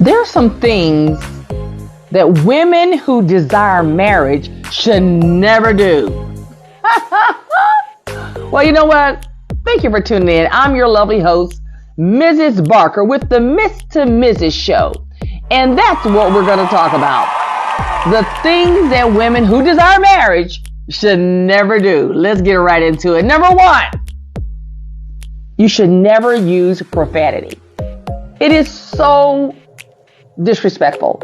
There are some things that women who desire marriage should never do. Well, you know what? Thank you for tuning in. I'm your lovely host, Mrs. Barker, with the Miss to Mrs. Show. And that's what we're going to talk about. The things that women who desire marriage should never do. Let's get right into it. Number one, you should never use profanity. It is so disrespectful.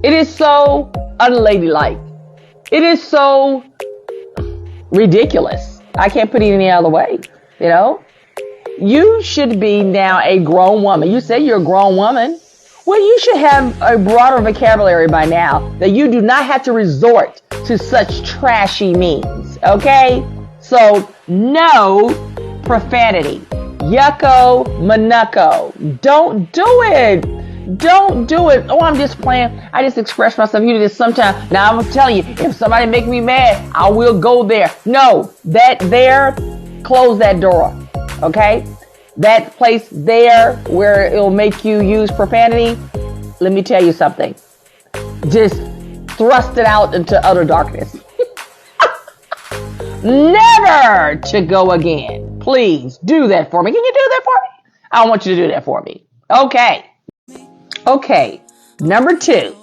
It is so unladylike. It is so ridiculous. I can't put it any other way, you know? You should be now a grown woman. You say you're a grown woman. Well, you should have a broader vocabulary by now that you do not have to resort to such trashy means, okay? So, no profanity. Yucko, manucko. Don't do it. Don't do it. Oh, I'm just playing. I just express myself. You do this sometimes. Now, I'm telling you, if somebody make me mad, I will go there. No, close that door, okay? That place there where it'll make you use profanity, let me tell you something. Just thrust it out into utter darkness. Never to go again. Please do that for me. Can you do that for me? I want you to do that for me. Okay. Number 2.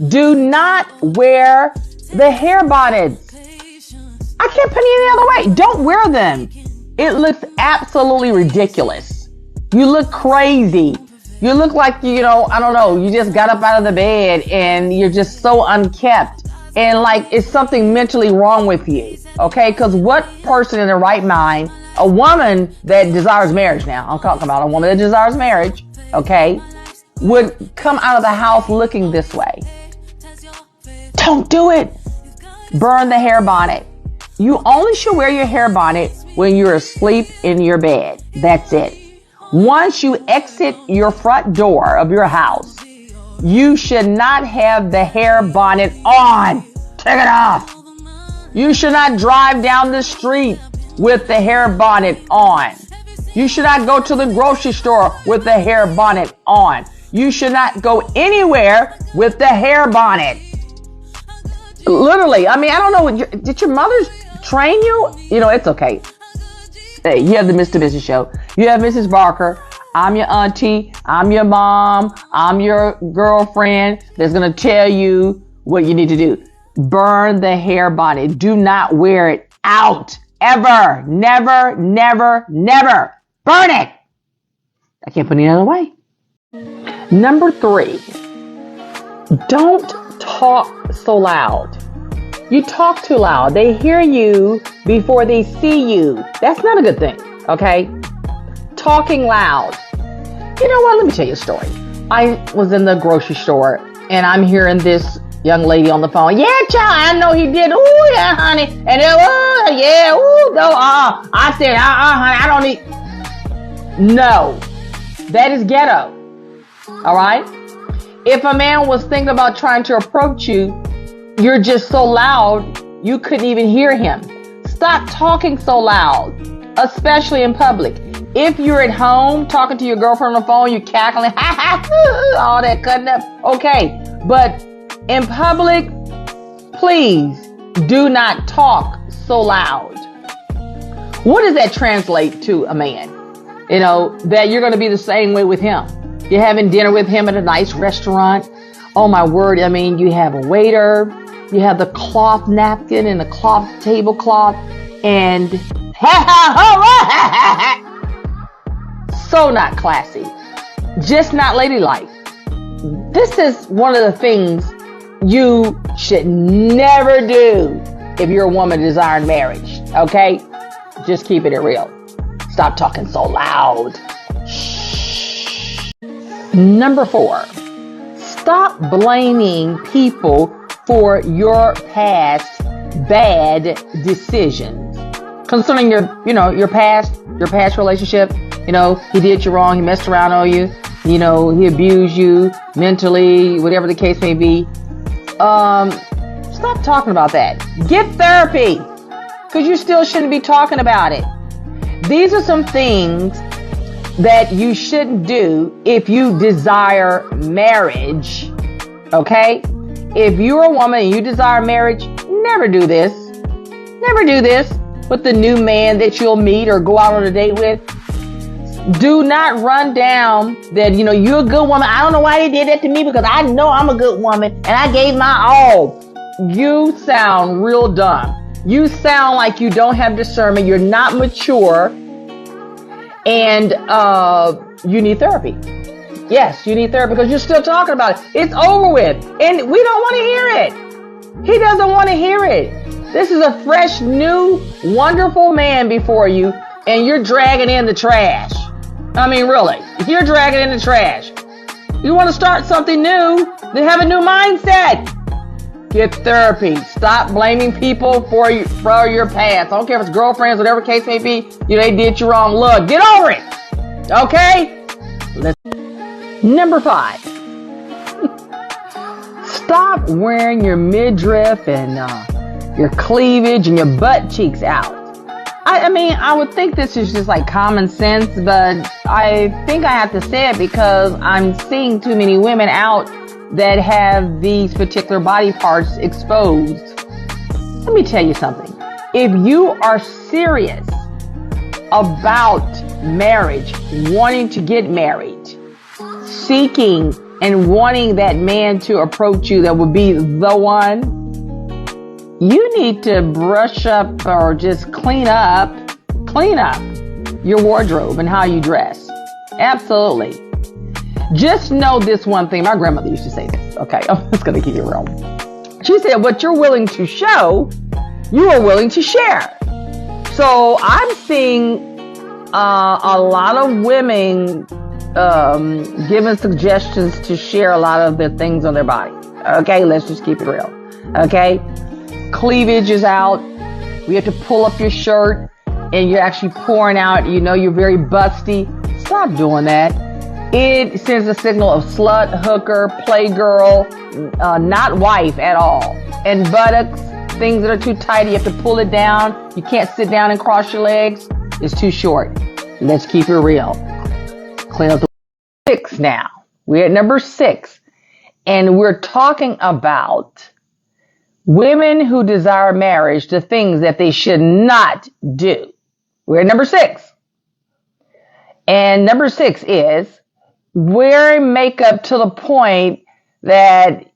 Do not wear the hair bonnets. I can't put it any other way. Don't wear them. It looks absolutely ridiculous. You look crazy. You look like, I don't know, you just got up out of the bed and you're just so unkept. And like it's something mentally wrong with you. Okay? Because what person in their right mind, a woman that desires marriage now, I'm talking about a woman that desires marriage, okay, would come out of the house looking this way. Don't do it. Burn the hair bonnet. You only should wear your hair bonnet when you're asleep in your bed. That's it. Once you exit your front door of your house, you should not have the hair bonnet on. Take it off. You should not drive down the street with the hair bonnet on. You should not go to the grocery store with the hair bonnet on. You should not go anywhere with the hair bonnet. Literally, I don't know. Did your mother train you? It's okay. Hey, you have the Mr. Mrs. Show. You have Mrs. Barker. I'm your auntie. I'm your mom. I'm your girlfriend that's going to tell you what you need to do. Burn the hair bonnet. Do not wear it out. Ever. Never, never, never. Burn it. I can't put it any other way. Number 3. Don't talk so loud. You talk too loud. They hear you before they see you. That's not a good thing, okay? Talking loud. You know what? Let me tell you a story. I was in the grocery store and I'm hearing this young lady on the phone. Yeah, child, I know he did. Ooh, yeah, honey. And then, yeah, ooh, no, I said, honey, I don't need. No, that is ghetto. All right? If a man was thinking about trying to approach you, you're just so loud, you couldn't even hear him. Stop talking so loud, especially in public. If you're at home talking to your girlfriend on the phone, you're cackling, all that cutting up. Okay, but in public, please do not talk so loud. What does that translate to a man? That you're going to be the same way with him. You're having dinner with him at a nice restaurant. Oh my word, you have a waiter, you have the cloth napkin and the cloth tablecloth, and so not classy. Just not ladylike. This is one of the things you should never do if you're a woman desiring marriage, okay? Just keep it real. Stop talking so loud. Shh. Number 4. Stop blaming people for your past bad decisions. Concerning your past relationship, he did you wrong, he messed around on you, he abused you mentally, whatever the case may be. Stop talking about that. Get therapy, because you still shouldn't be talking about it. These are some things that you shouldn't do if you desire marriage. Okay? If you're a woman and you desire marriage, never do this. Never do this with the new man that you'll meet or go out on a date with. Do not run down that, you're a good woman. I don't know why they did that to me because I know I'm a good woman and I gave my all. You sound real dumb. You sound like you don't have discernment. You're not mature. And you need therapy. Yes, you need therapy because you're still talking about it. It's over with. And we don't want to hear it. He doesn't want to hear it. This is a fresh, new, wonderful man before you, and you're dragging in the trash. I mean, really, you're dragging in the trash. You want to start something new, then have a new mindset. Get therapy. Stop blaming people for your past. I don't care if it's girlfriends, whatever case may be. They did you wrong. Look, get over it. Okay? Number 5. Stop wearing your midriff and your cleavage and your butt cheeks out. I mean, I would think this is just like common sense, but I think I have to say it because I'm seeing too many women out that have these particular body parts exposed. Let me tell you something. If you are serious about marriage, wanting to get married, seeking and wanting that man to approach you that would be the one, you need to brush up or just clean up your wardrobe and how you dress. Absolutely. Just know this one thing. My grandmother used to say this. Okay, I'm just going to keep it real. She said, what you're willing to show, you are willing to share. So I'm seeing a lot of women giving suggestions to share a lot of the things on their body. Okay, let's just keep it real. Okay, cleavage is out. We have to pull up your shirt and you're actually pouring out, you're very busty. Stop doing that. It sends a signal of slut, hooker, playgirl, not wife at all. And buttocks, things that are too tight, you have to pull it down. You can't sit down and cross your legs. It's too short. Let's keep it real. Clean up the 6 now. We're at number 6. And we're talking about women who desire marriage, the things that they should not do. We're at number 6. And number 6 is wearing makeup to the point that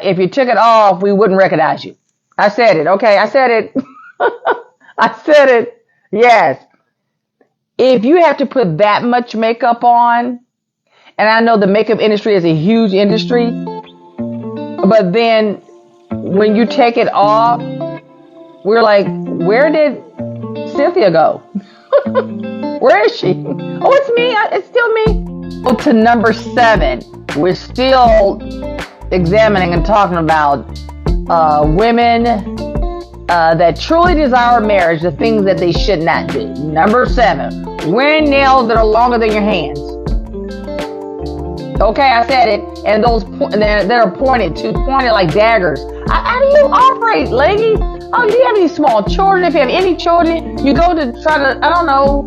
if you took it off, we wouldn't recognize you. I said it. Okay, I said it. I said it. Yes. If you have to put that much makeup on, and I know the makeup industry is a huge industry, but then when you take it off, we're like, where did Cynthia go? Where is she? Oh, it's me. It's still me. So to number 7, we're still examining and talking about women that truly desire marriage, the things that they should not do. Number 7, wearing nails that are longer than your hands. Okay, I said it. And those that are pointed like daggers. How do you operate, ladies? Oh, do you have any small children? If you have any children, you go to try to, I don't know,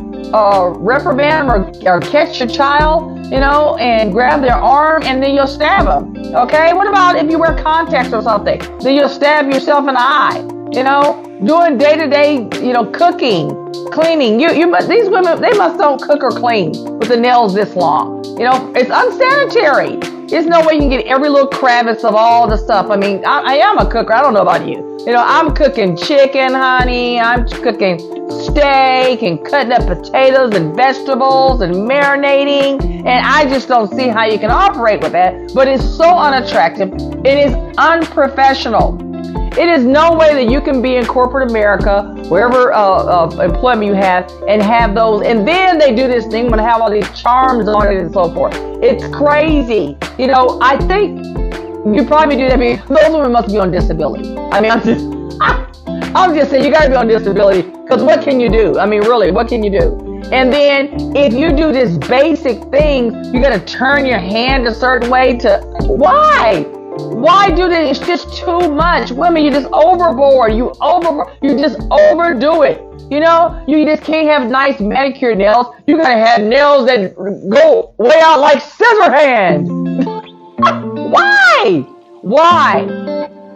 reprimand or catch your child, and grab their arm and then you'll stab them. Okay? What about if you wear contacts or something? Then you'll stab yourself in the eye. Doing day-to-day, cooking, cleaning. These women, they must don't cook or clean with the nails this long. It's unsanitary. There's no way you can get every little crevice of all the stuff. I mean, I am a cooker. I don't know about you. I'm cooking chicken, honey. I'm cooking steak and cutting up potatoes and vegetables and marinating. And I just don't see how you can operate with that. But it's so unattractive. It is unprofessional. It is no way that you can be in corporate America, wherever employment you have, and have those. And then they do this thing, I'm going to have all these charms on it and so forth. It's crazy. I think you probably do that because those women must be on disability. I mean, I'm just saying you got to be on disability because what can you do? I mean, really, what can you do? And then if you do this basic thing, you got to turn your hand a certain way why? Why do this? It's just too much. Women, you're just overboard. You just overdo it. You know, you just can't have nice manicured nails. You gotta have nails that go way out like scissor hand. Why? Why?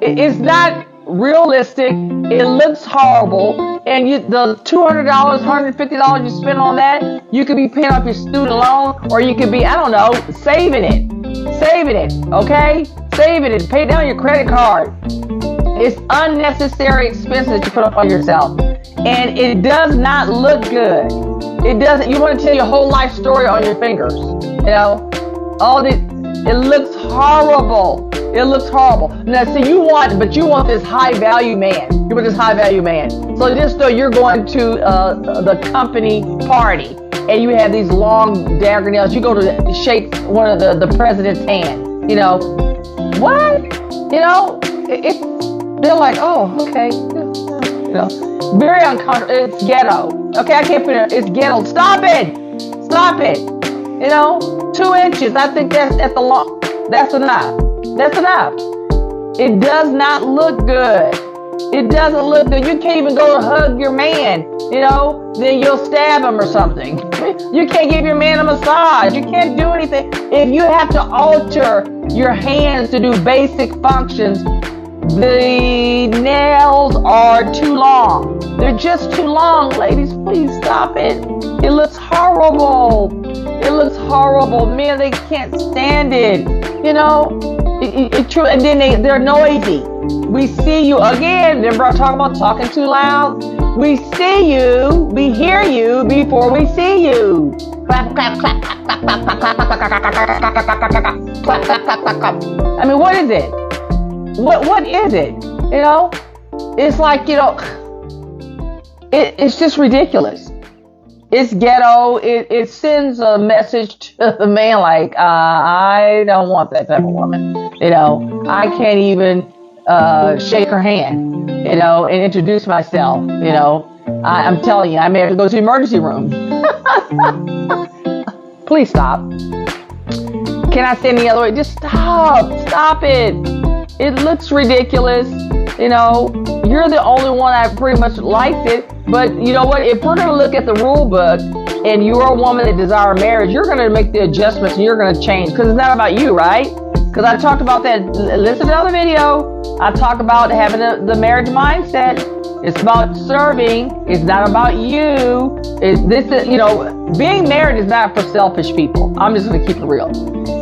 It's not realistic. It looks horrible. And the $200, $150 you spend on that, you could be paying off your student loan, or you could be, I don't know, saving it, okay? Saving it, pay down your credit card. It's unnecessary expenses that you put up on yourself. And it does not look good. It doesn't. You want to tell your whole life story on your fingers. You know, it looks horrible. It looks horrible. Now, see, you want this high value man. You want this high value man. So just so you're going to the company party and you have these long dagger nails, you go to shake one of the president's hand. You know, what? You know, they're like, oh, okay. You know, very uncomfortable. It's ghetto. Okay, I can't put it. It's ghetto. Stop it. Stop it. You know, 2 inches. I think that's at the long. That's enough. That's enough. It does not look good. It doesn't look good. You can't even go to hug your man. You know, then you'll stab him or something. You can't give your man a massage. You can't do anything. If you have to alter your hands to do basic functions, the nails are too long. They're just too long, ladies. Please stop it. It looks horrible. It looks horrible. Man, they can't stand it. You know, true. And then they're noisy. We see you again. Remember I talking about talking too loud? We see you, we hear you before we see you. Clap, clap, clap, clap, clap, clap, clap, clap, clap, clap, clap, clap, clap. I mean, what is it? What is it? You know, it's like, you know, it's just ridiculous. It's ghetto. It sends a message to the man like, I don't want that type of woman. You know, I can't even shake her hand, you know, and introduce myself. You know, I'm telling you, I may have to go to the emergency room. Please stop. Can I say any other way? Just stop it. It looks ridiculous. You know, you're the only one that pretty much likes it. But you know what? If we're going to look at the rule book and you're a woman that desires marriage, you're going to make the adjustments and you're going to change. Because it's not about you, right? Because I talked about that. Listen to the other video. I talked about having the marriage mindset. It's about serving. It's not about you. You know, being married is not for selfish people. I'm just going to keep it real.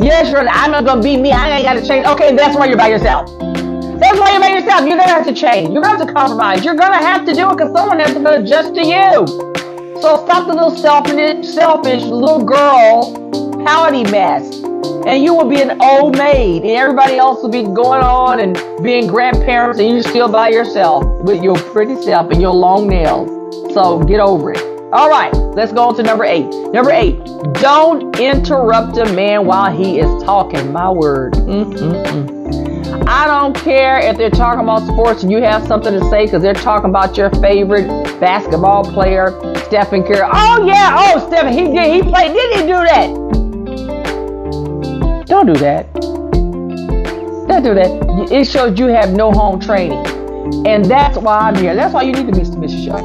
Yes, I'm not going to be me. I ain't got to change. Okay, that's why you're by yourself. That's why you're by yourself. You're going to have to change. You're going to have to compromise. You're going to have to do it because someone has to adjust to you. So stop the little selfish little girl pouty mess. And you will be an old maid. And everybody else will be going on and being grandparents. And you're still by yourself with your pretty self and your long nails. So get over it. All right, let's go on to number 8. Number 8, don't interrupt a man while he is talking. My word. I don't care if they're talking about sports and you have something to say because they're talking about your favorite basketball player, Stephen Curry. Oh, yeah. Oh, Stephen, he played. Didn't he do that? Don't do that. Don't do that. It shows you have no home training. And that's why I'm here. That's why you need to be Mrs. Show.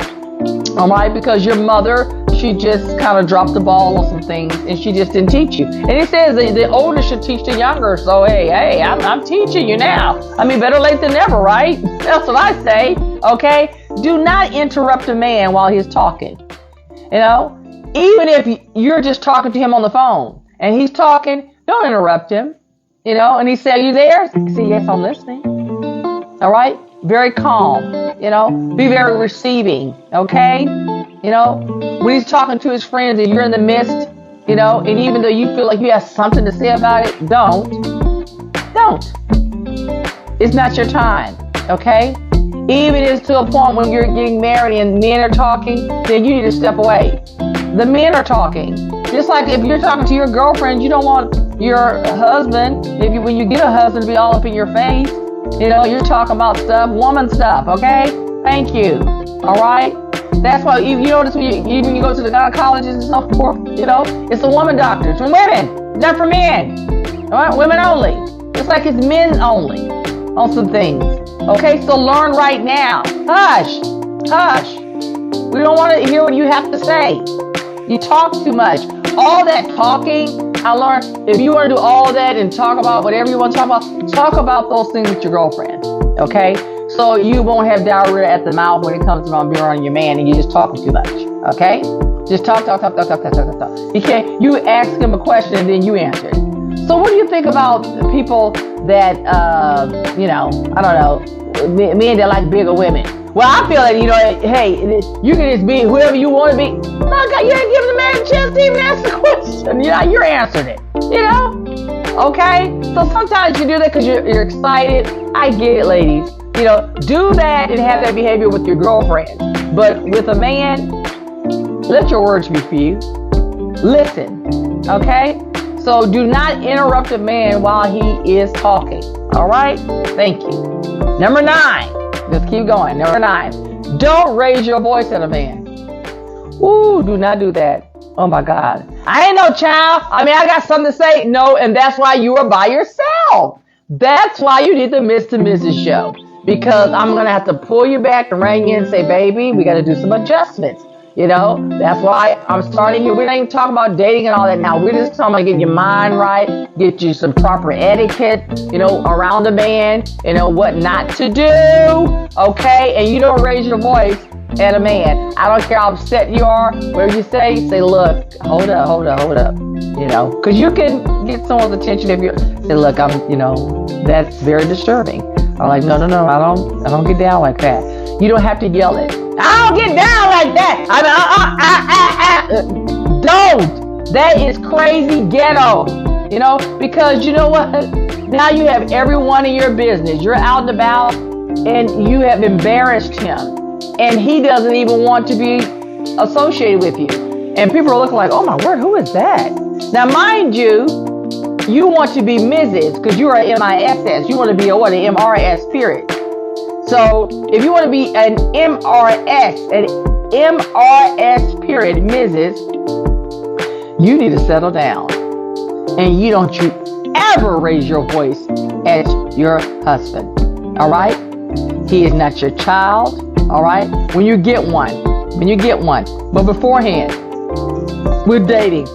All right, because your mother, she just kind of dropped the ball on some things and she just didn't teach you. And it says the older should teach the younger. So, hey, I'm teaching you now. I mean, better late than never, right? That's what I say, okay? Do not interrupt a man while he's talking. You know, even if you're just talking to him on the phone and he's talking, don't interrupt him. You know, and he said, you there? Say, yes, I'm listening. All right? Very calm, you know, be very receiving, okay? You know, when he's talking to his friends and you're in the midst, you know, and even though you feel like you have something to say about it, don't. It's not your time, okay? Even if it's to a point when you're getting married and men are talking, then you need to step away. The men are talking. Just like if you're talking to your girlfriend, you don't want your husband, when you get a husband, to be all up in your face. You know, you're talking about stuff, woman stuff, okay? Thank you. All right? That's why you notice when you go to the gynecologists and so forth, you know, it's a woman doctor. It's for women, not for men. All right? Women only. It's like it's men only on some things. Okay? So learn right now. Hush. We don't want to hear what you have to say. You talk too much. All that talking, I learned, if you want to do all that and talk about whatever you want to talk about those things with your girlfriend. Okay? So you won't have diarrhea at the mouth when it comes to being around your man and you're just talking too much. Okay? Just talk. You ask him a question and then you answer it. So what do you think about people that, I don't know, men that like bigger women? Well, I feel that, hey, you can just be whoever you want to be. No, God, you ain't giving the man a chance to even ask the question. You're answering it, Okay? So sometimes you do that because you're excited. I get it, ladies. Do that and have that behavior with your girlfriend. But with a man, let your words be few. Listen, okay? So do not interrupt a man while he is talking. All right? Thank you. Number 9. Just keep going. Number 9. Don't raise your voice at a man. Ooh, do not do that. Oh my God. I ain't no child. I got something to say. No, and that's why you are by yourself. That's why you need the Mr. and Mrs. show. Because I'm going to have to pull you back and rein you in and say, baby, we got to do some adjustments. That's why I'm starting here. We're not even talking about dating and all that now. We're just talking about getting your mind right, get you some proper etiquette, around the man, what not to do, okay? And you don't raise your voice at a man. I don't care how upset you are, whatever you say, look, hold up, because you can get someone's attention if you say, look, that's very disturbing. I'm like, no, I don't get down like that. You don't have to yell it. I don't get down like that. Don't. That is crazy ghetto. Because you know what? Now you have everyone in your business. You're out and about and you have embarrassed him. And he doesn't even want to be associated with you. And people are looking like, oh my word, who is that? Now, mind you, you want to be Mrs. because you are an MISS. You want to be an MRS period. So if you want to be an MRS period, Mrs., you need to settle down. And you don't ever raise your voice at your husband. All right? He is not your child. All right? When you get one. But beforehand, we're dating.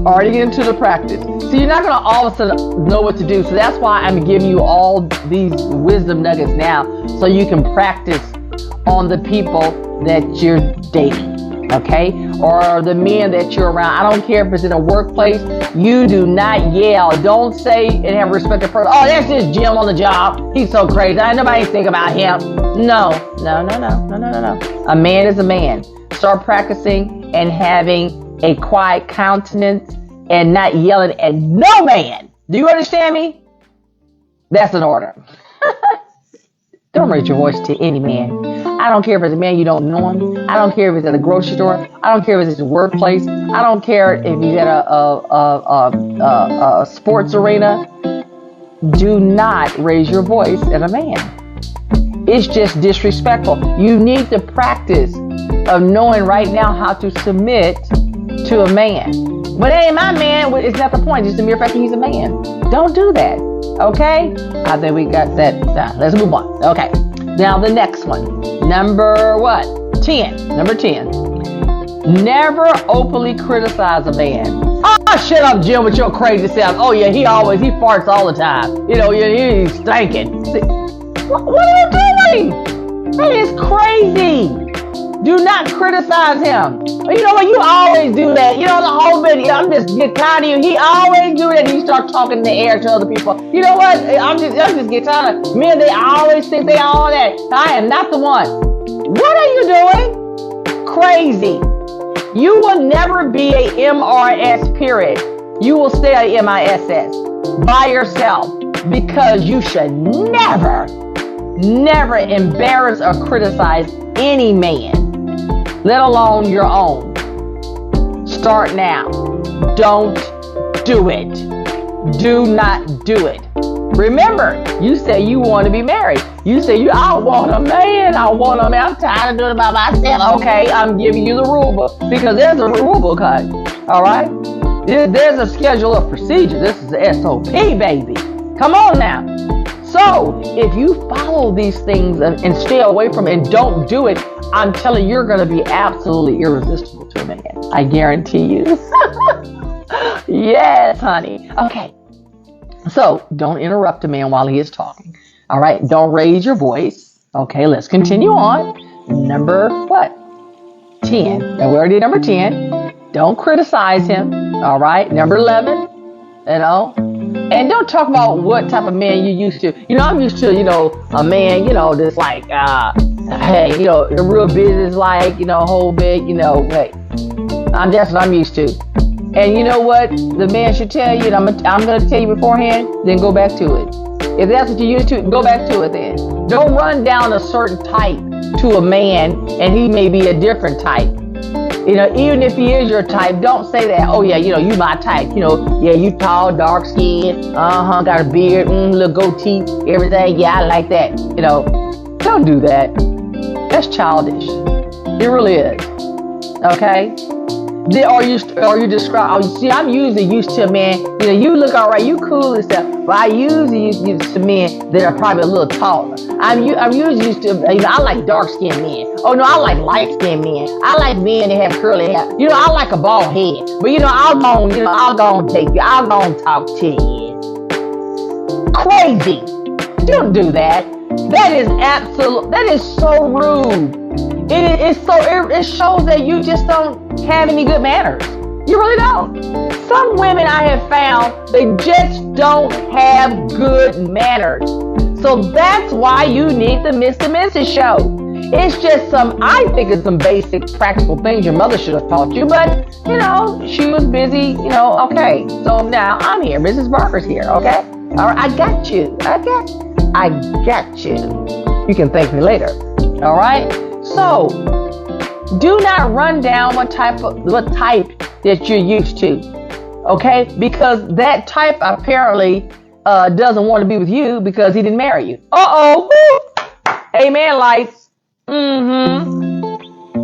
Already get into the practice. So you're not going to all of a sudden know what to do. So that's why I'm giving you all these wisdom nuggets now so you can practice on the people that you're dating, okay? Or the men that you're around. I don't care if it's in a workplace. You do not yell. Don't say and have respect for person. Oh, that's just Jim on the job. He's so crazy. Nobody think about him. No. A man is a man. Start practicing and having a quiet countenance and not yelling at no man. Do you understand me? That's an order. Don't raise your voice to any man. I don't care if it's a man you don't know him. I don't care if it's at a grocery store. I don't care if it's at a workplace. I don't care if he's at a sports arena. Do not raise your voice at a man. It's just disrespectful. You need the practice of knowing right now how to submit to a man. But it ain't my man. It's not the point. Just the mere fact that he's a man. Don't do that. Okay? I think we got that done. Let's move on. Okay. Now the next one. Number what? 10. Number 10. Never openly criticize a man. Oh, shut up, Jim, with your crazy self. Oh, yeah, he farts all the time. He's stinking. See, what are you doing? That is crazy. Do not criticize him. You know what? You always do that. The whole video. I'm just get tired of you. He always do that. He start talking in the air to other people. You know what? I'm just get tired of men. They always think they all that. I am not the one. What are you doing? Crazy. You will never be a MRS period. You will stay a MISS by yourself because you should never embarrass or criticize any man, let alone your own. Start now. Don't do it. Do not do it. Remember, you say you want to be married. You say, I want a man. I'm tired of doing it by myself. Okay, I'm giving you the rule book because there's a rule book, honey. All right? There's a schedule of procedure. This is the SOP, baby. Come on now. So, if you follow these things and stay away from it and don't do it, I'm telling you, you're going to be absolutely irresistible to a man. I guarantee you. Yes, honey. Okay. So don't interrupt a man while he is talking. All right. Don't raise your voice. Okay. Let's continue on. Number what? 10. And we already did number 10. Don't criticize him. All right. Number 11. And don't talk about what type of man you used to. I'm used to, a man, that's like, hey, real business like, whole big, hey. That's what I'm used to. And you know what? The man should tell you, and I'm going to tell you beforehand, then go back to it. If that's what you're used to, go back to it then. Don't run down a certain type to a man, and he may be a different type. Even if he is your type, don't say that, oh yeah, you my type. Yeah, you tall, dark skin, got a beard, little goatee, everything. Yeah, I like that. Don't do that. That's childish. It really is. Okay? Are you describe? See, I'm usually used to a man. You look all right, you cool and stuff. But I usually used to men that are probably a little taller. I'm usually used to. I like dark skinned men. Oh no, I like light skinned men. I like men that have curly hair. I like a bald head. But I'll go take you. I'll go talk to you. Crazy. Don't do that. That is absolute. That is so rude. It shows that you just don't have any good manners. You really don't. Some women I have found, they just don't have good manners. So that's why you need the Mr. and Mrs. show. It's just I think it's some basic practical things your mother should have taught you, but she was busy, okay. So now I'm here, Mrs. Barker's here, okay? All right, I got you, okay? I got you. You can thank me later, all right? So, do not run down what type that you're used to, okay? Because that type apparently doesn't want to be with you because he didn't marry you. Uh-oh. Amen, lights.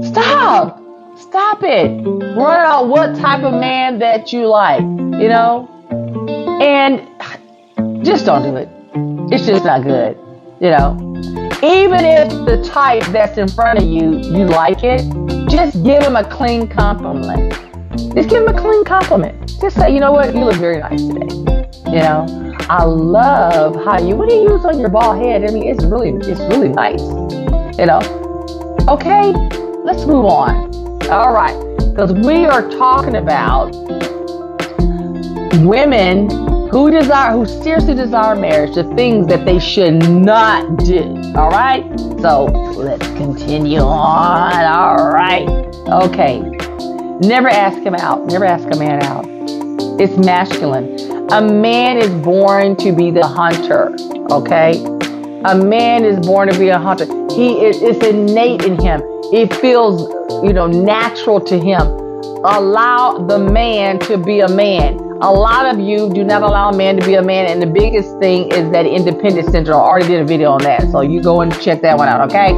Stop it. Run out what type of man that you like, and just don't do it. It's just not good, Even if the type that's in front of you, you like it, just give him a clean compliment. Just give him a clean compliment. Just say, you know what, you look very nice today. I love what do you use on your bald head? It's really nice. Okay, let's move on. All right, because we are talking about women who seriously desire marriage, the things that they should not do. All right? So let's continue on. All right. Okay. Never ask him out. Never ask a man out. It's masculine. A man is born to be the hunter. Okay? A man is born to be a hunter. It's innate in him. It feels, natural to him. Allow the man to be a man. A lot of you do not allow a man to be a man, and the biggest thing is that independent syndrome. I already did a video on that, so you go and check that one out, okay?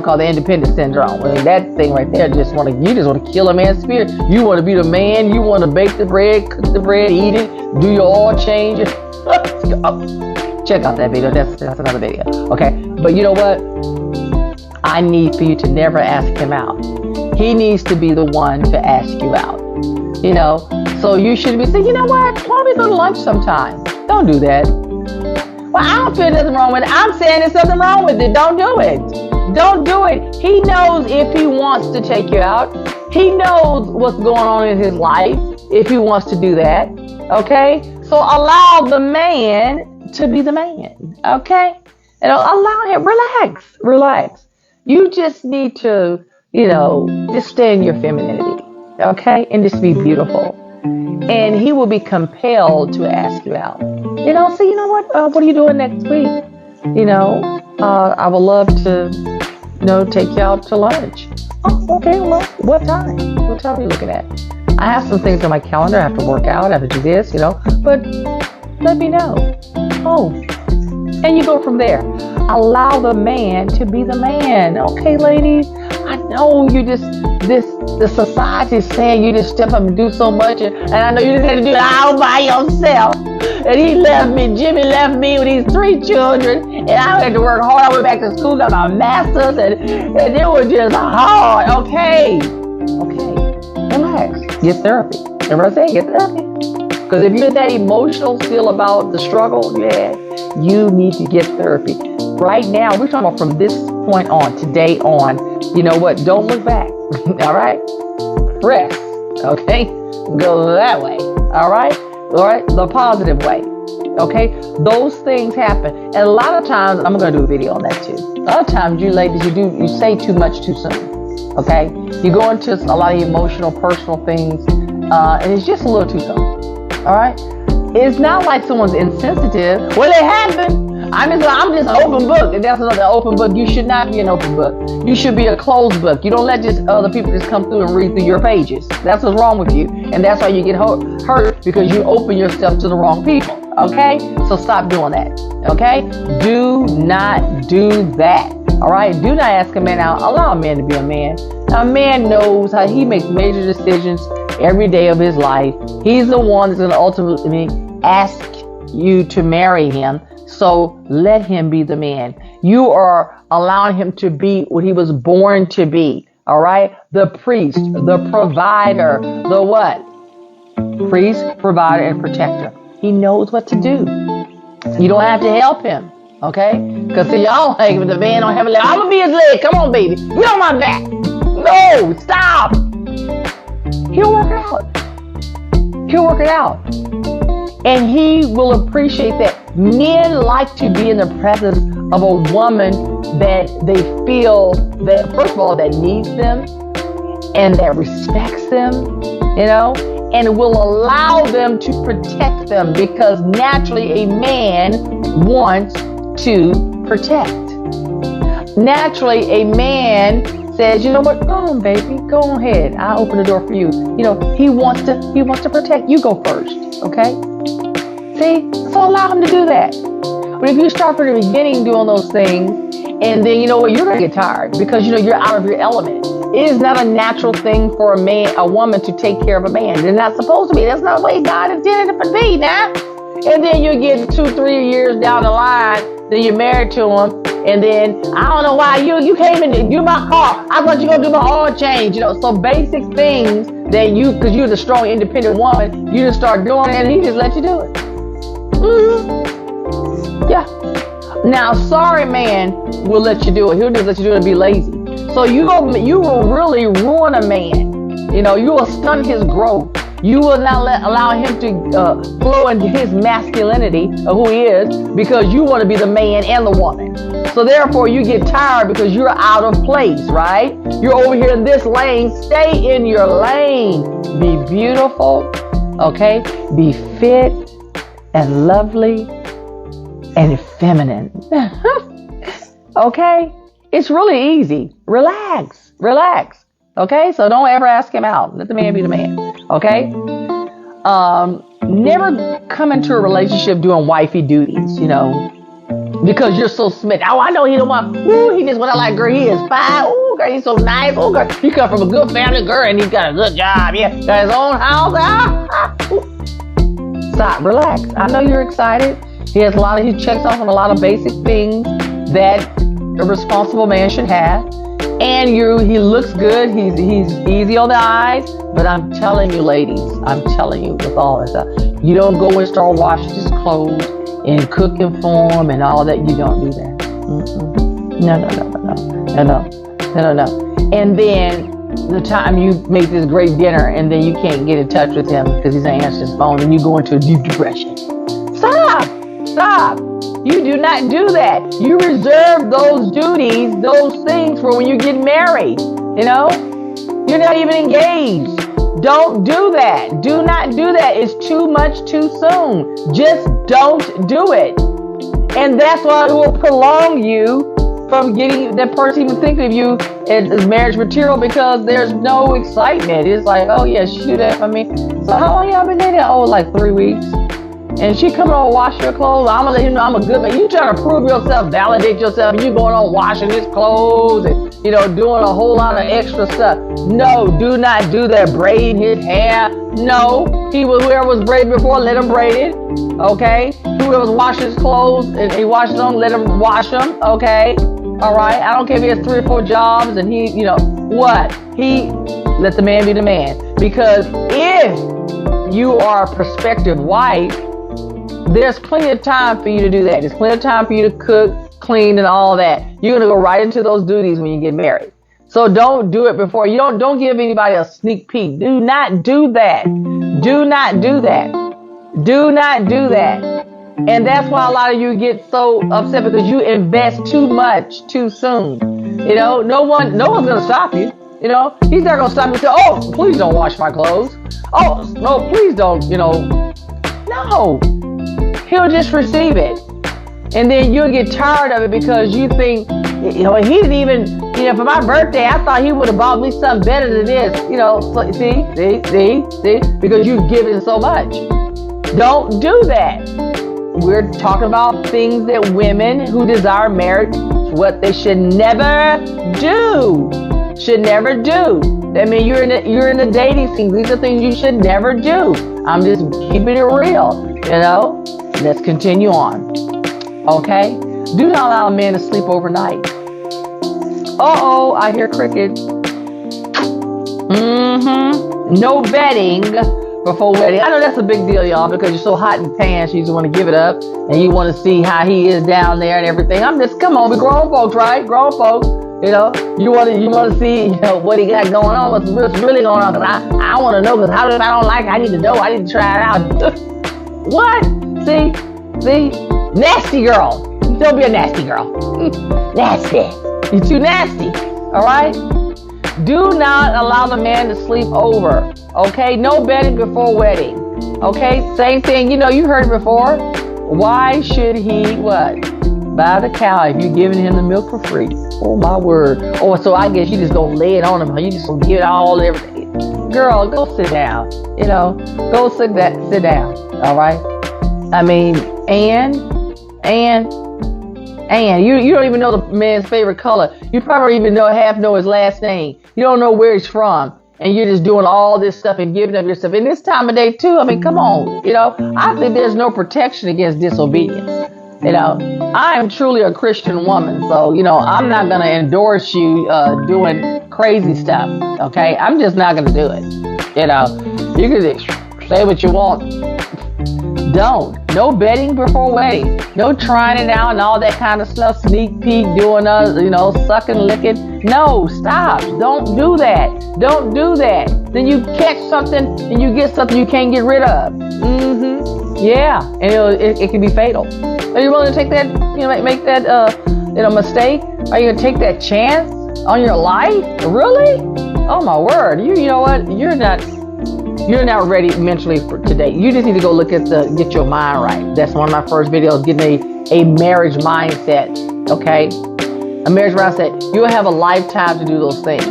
Called the independent syndrome. That thing right there, you just want to kill a man's spirit. You want to be the man. You want to bake the bread, cook the bread, eat it, do your oil change. Check out that video. That's another video, okay? But you know what? I need for you to never ask him out. He needs to be the one to ask you out. So you should be saying, you know what? Why don't we go to lunch sometime? Don't do that. Well, I don't feel nothing wrong with it. I'm saying there's something wrong with it. Don't do it. Don't do it. He knows if he wants to take you out. He knows what's going on in his life if he wants to do that. Okay? So allow the man to be the man. Okay? Allow him. Relax. You just need to, just stay in your femininity. Okay? And just be beautiful. And he will be compelled to ask you out. Say, you know what are you doing next week? I would love to, take you out to lunch. Oh, okay, well, what time? What time are you looking at? I have some things on my calendar. I have to work out. I have to do this, but let me know. Oh, and you go from there. Allow the man to be the man. Okay, ladies, I know the society is saying you just step up and do so much, and I know you just had to do it all by yourself. And Jimmy left me with these 3 children, And I had to work hard. I went back to school, got my master's, and it was just hard. Okay. Relax. Get therapy. Remember I said, get therapy. Because if you're that emotional still about the struggle, you need to get therapy. Right now, we're talking about from this point on, today on, you know what? Don't look back. All right? Press. Okay? Go that way. All right? The positive way. Okay? Those things happen. And a lot of times, I'm going to do a video on that too. A lot of times, you ladies, you say too much too soon. Okay? You go into a lot of emotional, personal things, and it's just a little too soon. All right? It's not like someone's insensitive. Well, it happened. I'm just an open book. And that's another open book. You should not be an open book. You should be a closed book. You don't let just other people just come through and read through your pages. That's what's wrong with you. And that's why you get hurt, because you open yourself to the wrong people. Okay? So stop doing that. Okay? Do not do that. All right? Do not ask a man out. Allow a man to be a man. A man knows how he makes major decisions every day of his life. He's the one that's going to ultimately ask you to marry him. So let him be the man. You are allowing him to be what he was born to be. All right? The priest, the provider, the what? Priest, provider, and protector. He knows what to do. You don't have to help him. Okay? Because see, y'all like, if the man don't have a leg, I'm going to be his leg. Come on, baby. Get on my back. No, stop. He'll work it out. He'll work it out. And he will appreciate that. Men like to be in the presence of a woman that they feel that, first of all, that needs them and that respects them, you know, and will allow them to protect them, because naturally a man wants to protect. Naturally a man says, you know what, go on, baby, go on ahead. I'll open the door for you. You know, he wants to protect. You go first, okay? See? So allow him to do that. But if you start from the beginning doing those things, and then you know what, you're gonna get tired, because you know you're out of your element. It is not a natural thing for a woman to take care of a man. They're not supposed to be. That's not the way God intended it to be now. And then you get 2-3 years down the line, then you're married to him, and then I don't know why you came in to do my car. I thought you were gonna do my oil change, you know. So basic things that because you're the strong, independent woman, you just start doing it, and he just let you do it. Mm-hmm. Yeah. Now, sorry man will let you do it. He'll just let you do it and be lazy. So you will really ruin a man. You know, you will stunt his growth. You will not allow him to flow into his masculinity of who he is, because you want to be the man and the woman. So therefore you get tired because you're out of place, right? You're over here in this lane. Stay in your lane. Be beautiful, okay? Be fit and lovely and feminine. Okay? It's really easy. Relax. Okay? So don't ever ask him out. Let the man be the man. Okay? Never come into a relationship doing wifey duties, you know, because you're so smitten. Oh, I know he don't want, he just want to like, girl, he is fine. Oh, girl, he's so nice. Oh, girl, he come from a good family, girl, and he's got a good job. Yeah, got his own house. Stop, relax. I know you're excited. He checks off on a lot of basic things that a responsible man should have. And he looks good. He's easy on the eyes. But I'm telling you, ladies, with all this stuff, you don't go and start washing his clothes and cooking for him and all that. You don't do that. No. And then the time you make this great dinner and then you can't get in touch with him because he's not answering his phone, and you go into a deep depression. Stop. You do not do that. You reserve those duties, those things for when you get married. You know? You're not even engaged. Don't do that. Do not do that. It's too much too soon. Just don't do it. And that's why it will prolong you from getting that person even thinking of you as marriage material, because there's no excitement. It's like, oh yeah, she do that for me. So how long y'all been dating? Oh, like 3 weeks. and she coming on wash your clothes. I'm gonna let you know I'm a good man. You trying to prove yourself, validate yourself, and you going on washing his clothes and doing a whole lot of extra stuff. No, do not do that. Braiding his hair. No, whoever was braided before, let him braid it. Okay, whoever was washing his clothes and he washes them, let him wash them. Okay, all right. I don't care if he has 3 or 4 jobs and he let the man be the man. Because if you are a prospective wife, there's plenty of time for you to do that. There's plenty of time for you to cook, clean, and all that. You're gonna go right into those duties when you get married. So don't do it before. You don't give anybody a sneak peek. Do not do that. Do not do that. Do not do that. And that's why a lot of you get so upset, because you invest too much too soon. No one's gonna stop you. He's not gonna stop you and say, "Oh, please don't wash my clothes. Oh, no, please don't." No. He'll just receive it. And then you'll get tired of it because you think, he didn't even, for my birthday, I thought he would have bought me something better than this. So, see, because you've given so much. Don't do that. We're talking about things that women who desire marriage, what they should never do. Should never do. That means you're in the dating scene. These are things you should never do. I'm just keeping it real. Let's continue on. Okay? Do not allow a man to sleep overnight. Uh-oh, I hear crickets. No bedding before wedding. I know that's a big deal, y'all, because you're so hot and pants, you just want to give it up, and you want to see how he is down there and everything. Come on, we're grown folks, right? Grown folks. You want to see, what he got going on, what's really going on. Cause I want to know, because if I don't like it, I need to know. I need to try it out. What? See, nasty girl. Don't be a nasty girl. Nasty. You're too nasty. All right. Do not allow the man to sleep over. Okay. No bedding before wedding. Okay. Same thing. You heard it before. Why should he what? Buy the cow if you're giving him the milk for free? Oh my word. Oh, so I guess you just gonna lay it on him. You just gonna give it all everything. Girl, go sit down. Go sit down. All right. I mean, and you don't even know the man's favorite color. You probably don't even know his last name. You don't know where he's from. And you're just doing all this stuff and giving up your stuff. In this time of day too, I mean, come on. I think there's no protection against disobedience. I am truly a Christian woman. So, I'm not going to endorse you doing crazy stuff. Okay. I'm just not going to do it. You can say what you want. Don't. No bedding before wedding. No trying it out and all that kind of stuff. Sneak peek, doing sucking, licking. No, stop. Don't do that. Don't do that. Then you catch something and you get something you can't get rid of. Yeah, and it can be fatal. Are you willing to take that? Make that mistake? Are you gonna take that chance on your life? Really? Oh my word! You know what? You're not ready mentally for today. You just need to go get your mind right. That's one of my first videos, getting a marriage mindset. Okay, a marriage mindset. You'll have a lifetime to do those things.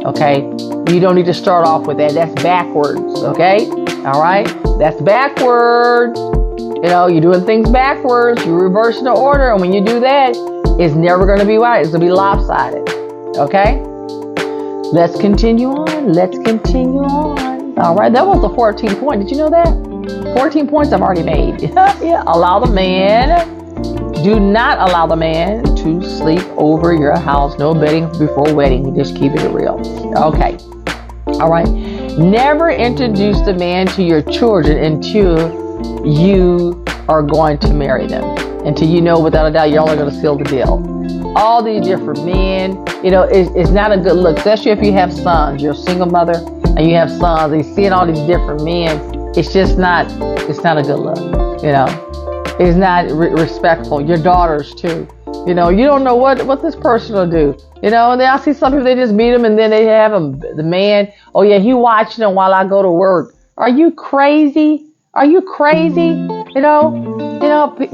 Okay, you don't need to start off with that. That's backwards. Okay, all right, that's backwards. You're doing things backwards. You're reversing the order, and when you do that, it's never going to be right. It's going to be lopsided. Okay, let's continue on. All right, that was the 14th point. Did you know that? 14 points I've already made. Yeah. Do not allow the man to sleep over your house. No bedding before wedding. Just keep it real. Okay. All right. Never introduce the man to your children until you are going to marry them. Until you know without a doubt you're only going to seal the deal. All these different men, it's not a good look, especially if you have sons. You're a single mother and you have sons, and you're seeing all these different men. It's not a good look. It's not respectful. Your daughters too. You don't know what this person will do. And then I see some people, they just meet him and then they have the man. Oh yeah, he watching them while I go to work. Are you crazy?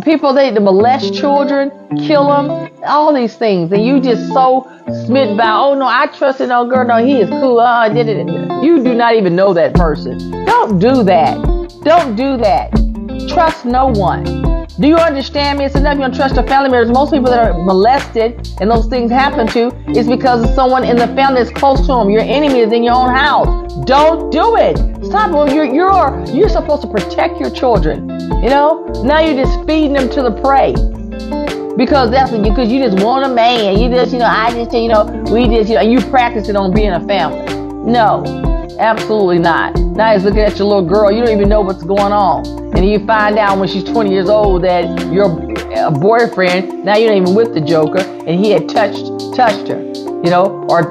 People, they molest children, kill them, all these things. And you just so smitten by, oh no, I trusted no girl. No, he is cool. You do not even know that person. Don't do that. Trust no one. Do you understand me? It's enough you don't trust your family members. Most people that are molested and those things happen to is because of someone in the family that's close to them. Your enemy is in your own house. Don't do it. Stop. You're supposed to protect your children. You know? Now you're just feeding them to the prey. Because because you just want a man. You just, you practice it on being a family. No, absolutely not. Now he's looking at your little girl. You don't even know what's going on. And you find out when she's 20 years old that your boyfriend, now you're not even with the joker, and he had touched her, or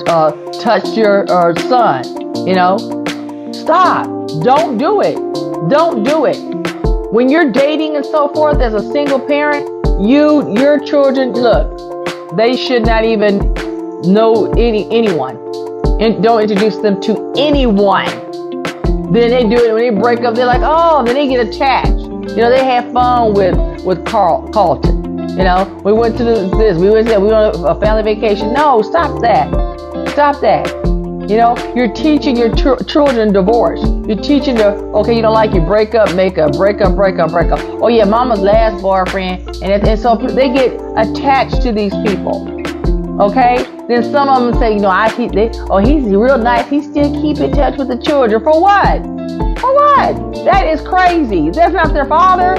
touched your son, Stop. Don't do it. Don't do it. When you're dating and so forth as a single parent, your children, look, they should not even know anyone. And don't introduce them to anyone. Then they do it when they break up. They're like, oh, then they get attached. They have fun with Carlton. We went to this. We went to that. We went on a family vacation. No, stop that. Stop that. You're teaching your children divorce. You're teaching them, okay, you don't like you, break up, make up, break up. Oh yeah, mama's last boyfriend, and so they get attached to these people. Okay, then some of them say, he's real nice. He still keep in touch with the children. For what? For what? That is crazy. That's not their father.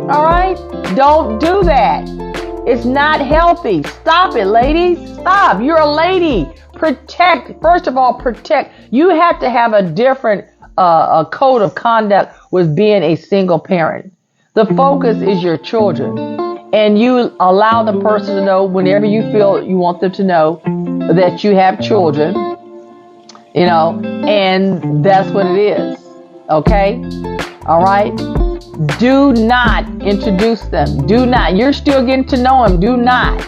All right, don't do that. It's not healthy. Stop it, ladies. Stop. You're a lady. Protect. First of all, protect. You have to have a different a code of conduct with being a single parent. The focus is your children. And you allow the person to know whenever you feel you want them to know that you have children, and that's what it is. Okay? All right? Do not introduce them. Do not. You're still getting to know them. Do not.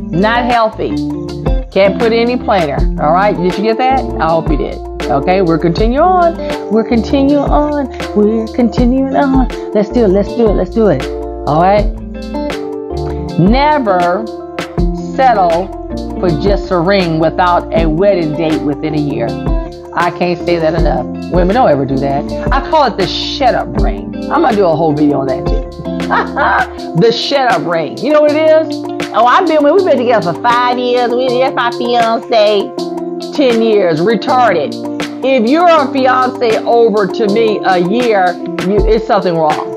Not healthy. Can't put any plainer. All right? Did you get that? I hope you did. Okay, we're continuing on. Let's do it. All right? Never settle for just a ring without a wedding date within a year. I can't say that enough. Women don't ever do that. I call it the shut up ring. I'm going to do a whole video on that too. The shut up ring. You know what it is? Oh, we've been together for 5 years. That's my fiance. 10 years. Retarded. If you're a fiance over to me a year, it's something wrong.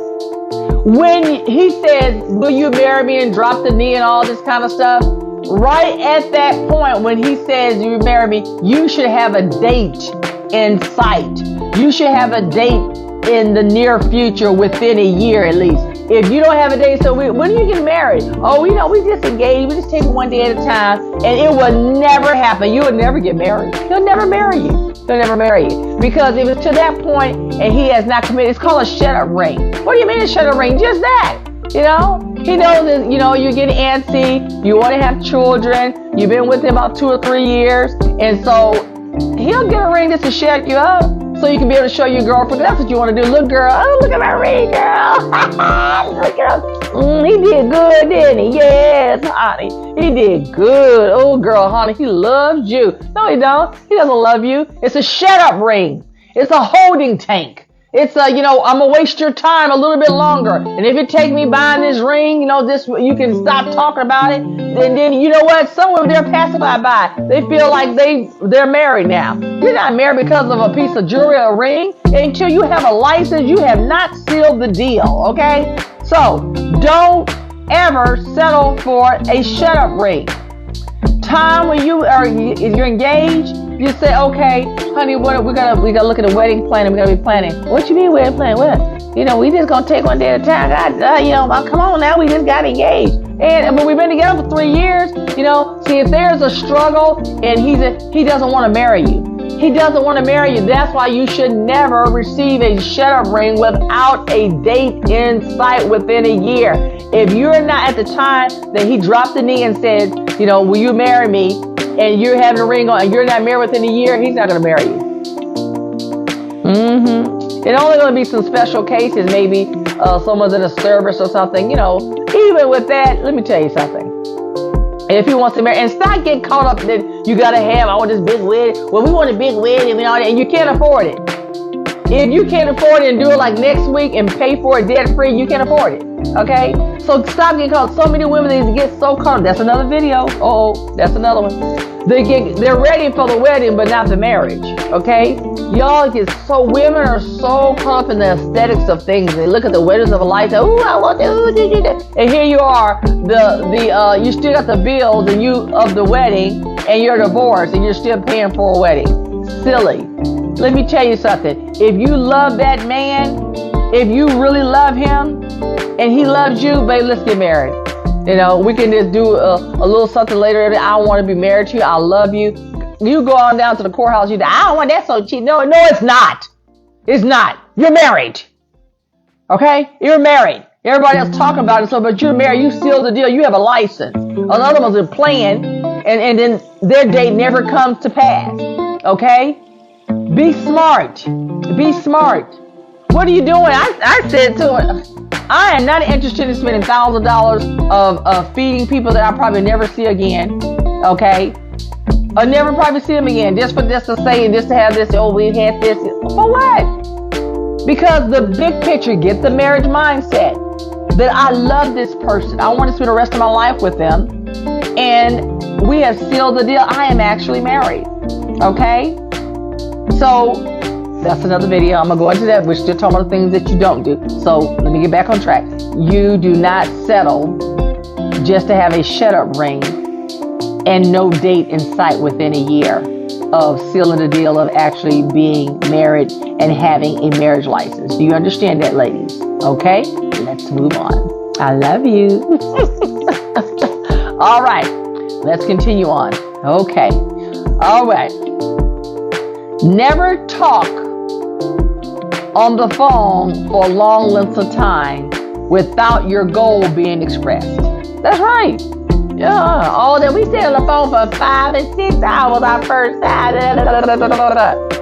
When he says, will you marry me, and drop the knee and all this kind of stuff, right at that point when he says you marry me, you should have a date in sight. You should have a date in the near future within a year at least. If you don't have a date, so when are you getting married? Oh, we just engaged. We just take it one day at a time, and it will never happen. You will never get married. He'll never marry you. He'll never marry you. Because if it's to that point and he has not committed, it's called a shut-up ring. What do you mean a shut-up ring? Just that. He knows that, you're getting antsy. You want to have children. You've been with him about 2 or 3 years. And so he'll get a ring just to shut you up. So you can be able to show your girlfriend. That's what you want to do. Look, girl. Oh, look at my ring, girl. Look, girl. He did good, didn't he? Yes, honey. He did good. Oh, girl, honey. He loves you. No, he don't. He doesn't love you. It's a shut-up ring. It's a holding tank. It's I'm going to waste your time a little bit longer. And if it take me buying this ring, you can stop talking about it. And then, you know what? Some women, they're pacified by it. They feel like they're married now. You're not married because of a piece of jewelry or a ring. Until you have a license, you have not sealed the deal, okay? So, don't ever settle for a shut-up ring. Time when you're engaged, you say, okay, honey, we gotta look at a wedding planning. We gotta be planning. What you mean wedding planning? What? We just gonna take one day at a time. Come on now, we just got engaged, but we've been together for 3 years. See, if there's a struggle and he doesn't want to marry you. He doesn't want to marry you. That's why you should never receive a shut-up ring without a date in sight within a year. If you're not at the time that he dropped the knee and said, will you marry me? And you're having a ring on and you're not married within a year, he's not going to marry you. It's only going to be some special cases, maybe someone's in a service or something. Even with that, let me tell you something. If he wants to marry, and stop getting caught up that you got to have, I want this big wedding. Well, we want a big wedding and all that, and you can't afford it. If you can't afford it and do it like next week and pay for it debt free, you can afford it. Okay? So stop getting caught. So many women, they get so caught. That's another video. That's another one. They're ready for the wedding, but not the marriage. Okay? Y'all women are so caught up in the aesthetics of things. They look at the weddings of a lifetime. Ooh, I want that. And here you are, you still got the bills of the wedding, and you're divorced, and you're still paying for a wedding. Silly. Let me tell you something. If you love that man, if you really love him, and he loves you, babe, let's get married. We can just do a little something later. I want to be married to you. I love you. You go on down to the courthouse. I don't want that so cheap. No, it's not. It's not. You're married. Okay? You're married. Everybody else talking about it, but you're married. You sealed the deal. You have a license. Another one's been playing, and then their date never comes to pass. Okay? Be smart. Be smart. What are you doing? I said to her, I am not interested in spending thousands of dollars of feeding people that I probably never see again. Okay? I'll never probably see them again. Just for this to say and just to have this, we had this. For what? Because the big picture, get the marriage mindset. That I love this person. I want to spend the rest of my life with them. And we have sealed the deal. I am actually married. Okay? So, that's another video. I'm going to go into that. We're still talking about the things that you don't do. So, let me get back on track. You do not settle just to have a shut-up ring and no date in sight within a year of sealing the deal of actually being married and having a marriage license. Do you understand that, ladies? Okay? Let's move on. I love you. All right. Let's continue on. Okay. All right. Never talk on the phone for long lengths of time without your goal being expressed. That's right. Yeah. Oh, then we stay on the phone for 5 and 6 hours our first time.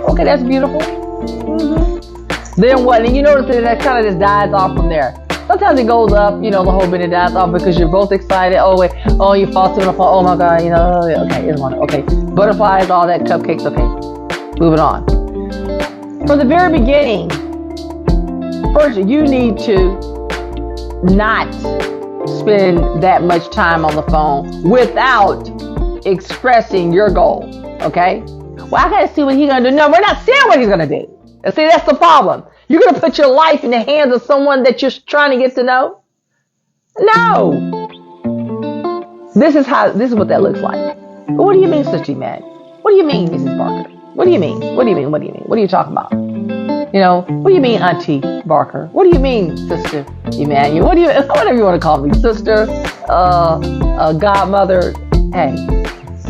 Okay, that's beautiful. Mm-hmm. Then what? And you notice that kind of just dies off from there. Sometimes it goes up, the whole minute dies off because you're both excited. You fall asleep on the phone. Oh my God, okay, it's one. Okay. Butterflies, all that, cupcakes, okay. Moving on. From the very beginning, first you need to not spend that much time on the phone without expressing your goal. Okay? Well, I gotta see what he's gonna do. No, we're not saying what he's gonna do. And see, that's the problem. You're gonna put your life in the hands of someone that you're trying to get to know? No. This is what that looks like. But what do you mean, Sister Matt? What do you mean, Mrs. Barker? What do you mean? What do you mean? What do you mean? What are you talking about? What do you mean, Auntie Barker? What do you mean, Sister Emmanuel? Whatever you want to call me, sister, godmother. Hey,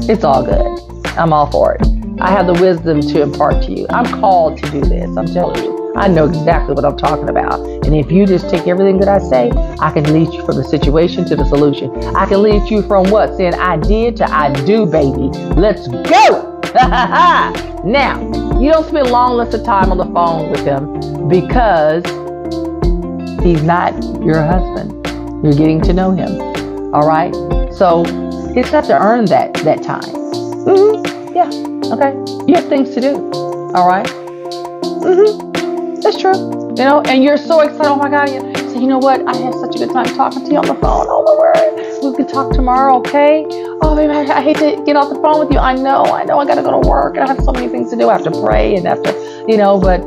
it's all good. I'm all for it. I have the wisdom to impart to you. I'm called to do this. I'm telling you. I know exactly what I'm talking about. And if you just take everything that I say, I can lead you from the situation to the solution. I can lead you from what? Saying I did to I do, baby. Let's go. Now, you don't spend long lists of time on the phone with him because he's not your husband. You're getting to know him. All right? So, you have to earn that time. Mm-hmm. Yeah. Okay. You have things to do. All right? Mm-hmm. That's true. And you're so excited. Oh my God. So you know what? I had such a good time talking to you on the phone. Oh my word. We can talk tomorrow, okay? Oh, baby, I hate to get off the phone with you. I know. I got to go to work. I have so many things to do. I have to pray and have to, but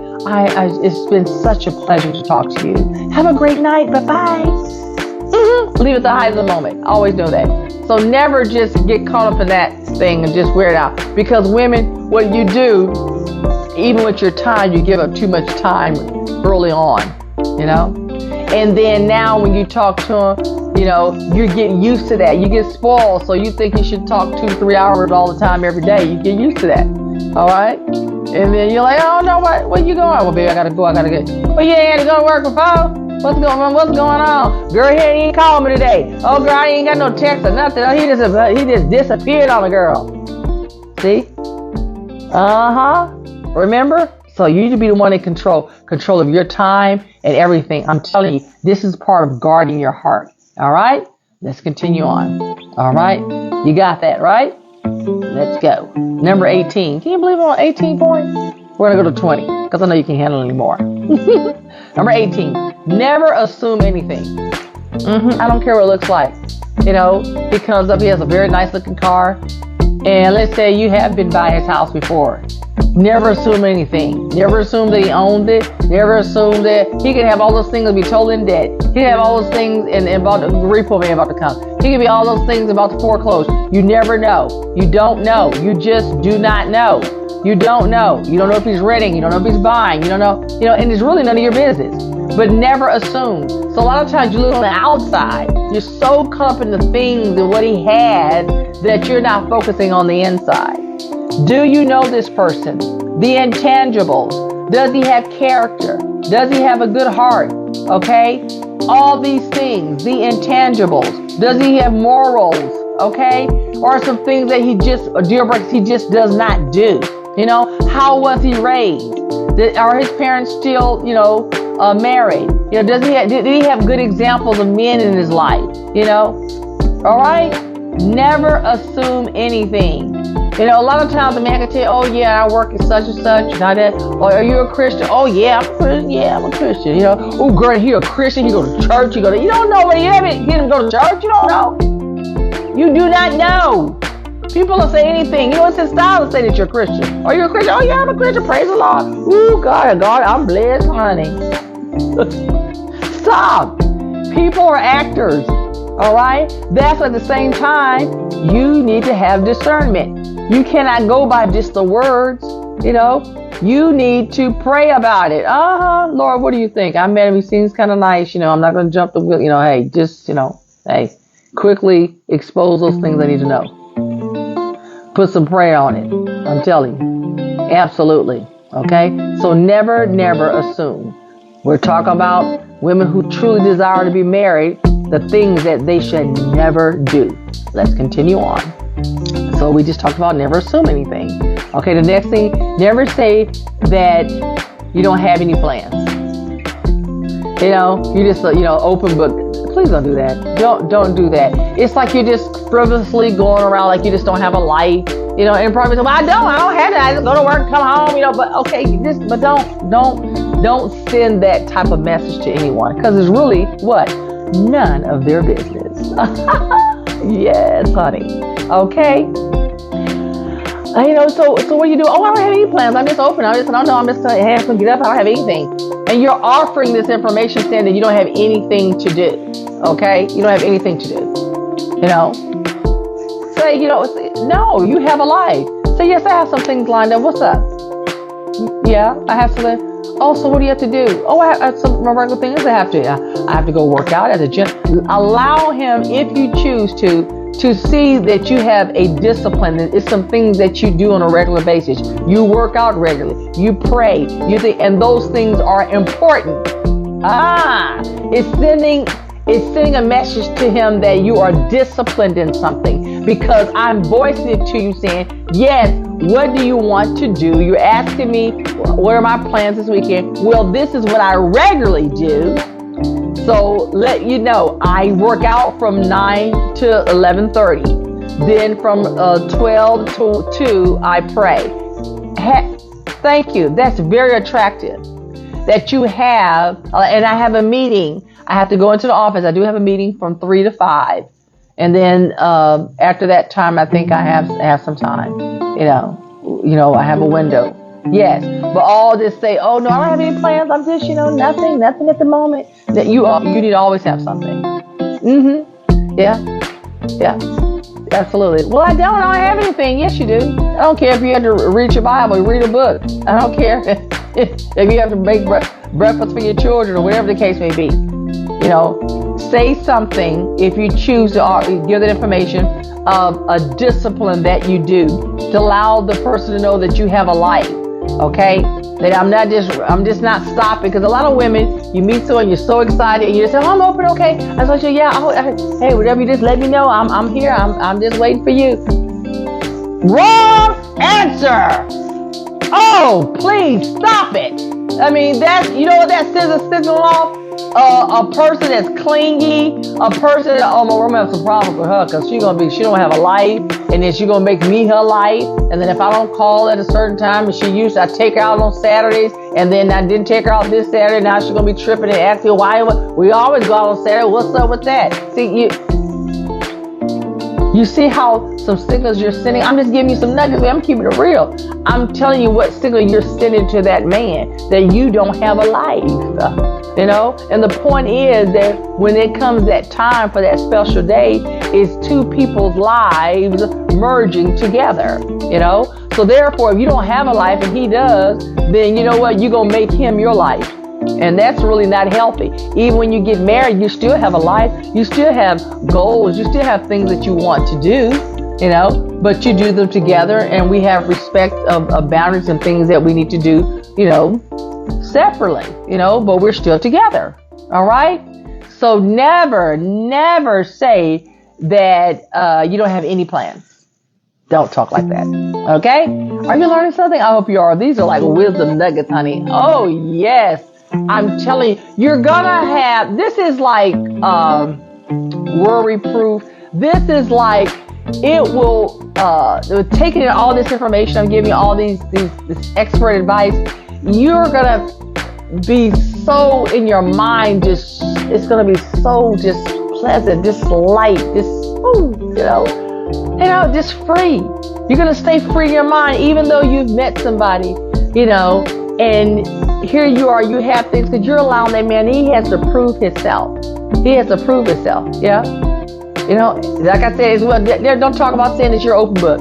it's been such a pleasure to talk to you. Have a great night. Bye-bye. Mm-hmm. Leave it the height of the moment. Always know that. So never just get caught up in that thing and just wear it out. Because women, what you do, even with your time, you give up too much time early on, And then now when you talk to him, you're getting used to that. You get spoiled, so you think you should talk 2-3 hours all the time every day. You get used to that, all right? And then you're like, oh no, where you going? Well, baby, I gotta go. Well, you ain't to go to work before. What's going on? Girl, he ain't called me today. Oh, girl, I ain't got no text or nothing. Oh, he just disappeared on the girl. See? Remember? So you need to be the one in control of your time and everything. I'm telling you, this is part of guarding your heart. All right? Let's continue on. All right? You got that, right? Let's go. Number 18. Can you believe I'm on 18 points? We're going to go to 20 because I know you can't handle it anymore. Number 18, never assume anything. I don't care what it looks like. You know, he comes up, he has a very nice looking car. And let's say you have been by his house before. Never assume anything. Never assume that he owned it. Never assume that he could have all those things and be totally in debt. He could have all those things and about the repo man about to come. He could be all those things about to foreclose. You never know. You don't know. You just do not know. You don't know. You don't know if he's renting. You don't know if he's buying. You don't know. You know, and it's really none of your business. But never assume. So a lot of times you look on the outside. You're so caught up in the things and what he had that you're not focusing on the inside. Do you know this person? The intangibles. Does he have character? Does he have a good heart? Okay? All these things, the intangibles. Does he have morals? Okay? Or some things that he just, deal breakers he just does not do. You know, how was he raised? Are his parents still, married? You know, did he have good examples of men in his life? You know? All right? Never assume anything. You know, a lot of times a man can tell you, oh yeah, I work at such and such, not that. Or are you a Christian? Oh yeah, I'm a Christian. Yeah, I'm a Christian. You know, oh girl, he a Christian. He go to church. You don't know where you haven't get him go to church. You don't know. You do not know. People will say anything. You know, it's his style to say that you're a Christian. Are you a Christian? Oh yeah, I'm a Christian. Praise the Lord. Ooh, God, I'm blessed, honey. Stop. People are actors. All right? That's at the same time, you need to have discernment. You cannot go by just the words, you know. You need to pray about it. Lord, what do you think? I met him. He seems kind of nice. You know, I'm not going to jump the wheel. You know, hey, just, hey, quickly expose those things I need to know. Put some prayer on it. I'm telling you. Absolutely. Okay? So never assume. We're talking about women who truly desire to be married, the things that they should never do. Let's continue on. So we just talked about never assume anything. Okay, the next thing, never say that you don't have any plans. You know, you just, open book. Please don't do that. Don't do that. It's like you're just frivolously going around like you just don't have a life. You know, and probably say, well, I don't have it. I just go to work, come home, but okay, but don't send that type of message to anyone because it's really what? None of their business. Yes, honey. Okay. So what do you do? Oh, I don't have any plans. I'm just open. I don't know. I'm just going to get up. I don't have anything. And you're offering this information saying that you don't have anything to do. Okay? You don't have anything to do. You know? Say, no, you have a life. Say, yes, I have some things lined up. What's up? Yeah, I have something. Oh, so what do you have to do? Oh, I have some regular things I have to go work out at the gym. Allow him, if you choose to see that you have a discipline. It's some things that you do on a regular basis. You work out regularly. You pray. You think, and those things are important. It's sending a message to him that you are disciplined in something because I'm voicing it to you saying, yes, what do you want to do? You're asking me, what are my plans this weekend? Well, this is what I regularly do. So let you know, I work out from 9 to 11:30. Then from 12 to 2, I pray. Thank you. That's very attractive. That you have, and I have a meeting. I have to go into the office. I do have a meeting from 3 to 5. And then after that time, I think I have some time. I have a window. Yes, but all just say, oh no, I don't have any plans. I'm just, nothing at the moment. That you need to always have something. Yeah, absolutely. Well, I don't have anything. Yes, you do. I don't care if you have to read your Bible, read a book. I don't care if you have to make breakfast for your children or whatever the case may be. Say something if you choose to give that information of a discipline that you do to allow the person to know that you have a life. Okay, that I'm just not stopping because a lot of women, you meet someone, you're so excited, and you just say, oh, I'm open, okay. I was like, hey, whatever you just let me know, I'm here, I'm just waiting for you. Wrong answer. Oh, please stop it. I mean, what that says a signal off. a person that's clingy, a person that, oh, I'm gonna have some problems with her because she don't have a life, and then she gonna make me her life, and then if I don't call at a certain time, and I take her out on Saturdays, and then I didn't take her out this Saturday, now she's gonna be tripping and asking why. We always go out on Saturday. What's up with that? See, you see how some signals you're sending? I'm just giving you some nuggets. I'm keeping it real. I'm telling you what signal you're sending to that man, that you don't have a life. And the point is that when it comes that time for that special day, it's two people's lives merging together, So therefore, if you don't have a life and he does, then you know what? You're going to make him your life. And that's really not healthy. Even when you get married, you still have a life. You still have goals. You still have things that you want to do, but you do them together, and we have respect of boundaries and things that we need to do, separately, but we're still together. All right. So never say that you don't have any plans. Don't talk like that. Okay. Are you learning something? I hope you are. These are like wisdom nuggets, honey. Oh, yes. I'm telling you, you're gonna have, this is like worry proof. This is like, it will, taking in all this information, I'm giving you all this expert advice, you're gonna be so in your mind, it's gonna be so just pleasant, just light, just free. You're gonna stay free in your mind, even though you've met somebody, and here you are, you have things, because you're allowing that man, he has to prove himself. Yeah. Like I said, don't talk about saying that you're an open book.